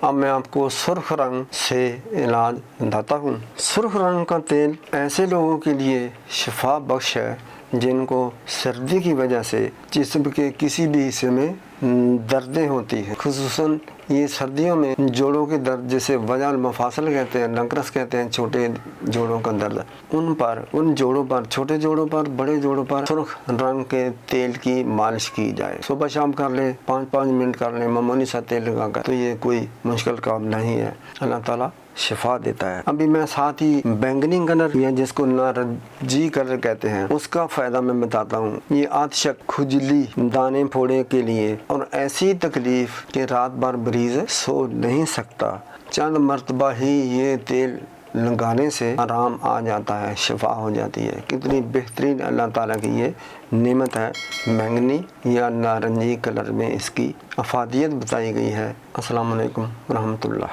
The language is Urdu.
اب میں آپ کو سرخ رنگ سے علاج بتاتا ہوں۔ سرخ رنگ کا تیل ایسے لوگوں کے لیے شفا بخش ہے جن کو سردی کی وجہ سے جسم کے کسی بھی حصے میں دردیں ہوتی ہیں، خصوصاً یہ سردیوں میں جوڑوں کے درد جسے وجع المفاصل کہتے ہیں، نکرس کہتے ہیں، چھوٹے جوڑوں کا درد، ان جوڑوں پر، چھوٹے جوڑوں پر، بڑے جوڑوں پر سرخ رنگ کے تیل کی مالش کی جائے۔ صبح شام کر لیں، 5 منٹ کر لیں معمولی سا تیل لگا کر، تو یہ کوئی مشکل کام نہیں ہے، اللہ تعالیٰ شفا دیتا ہے۔ ابھی میں ساتھ ہی بینگنی کلر یا جس کو نارنجی کلر کہتے ہیں اس کا فائدہ میں بتاتا ہوں۔ یہ عطشت، کھجلی، دانے پھوڑے کے لیے اور ایسی تکلیف کہ رات بھر مریض سو نہیں سکتا، چند مرتبہ ہی یہ تیل لگانے سے آرام آ جاتا ہے، شفا ہو جاتی ہے۔ کتنی بہترین اللہ تعالیٰ کی یہ نعمت ہے۔ بینگنی یا نارنجی کلر میں اس کی افادیت بتائی گئی ہے۔ السلام علیکم ورحمۃ اللہ۔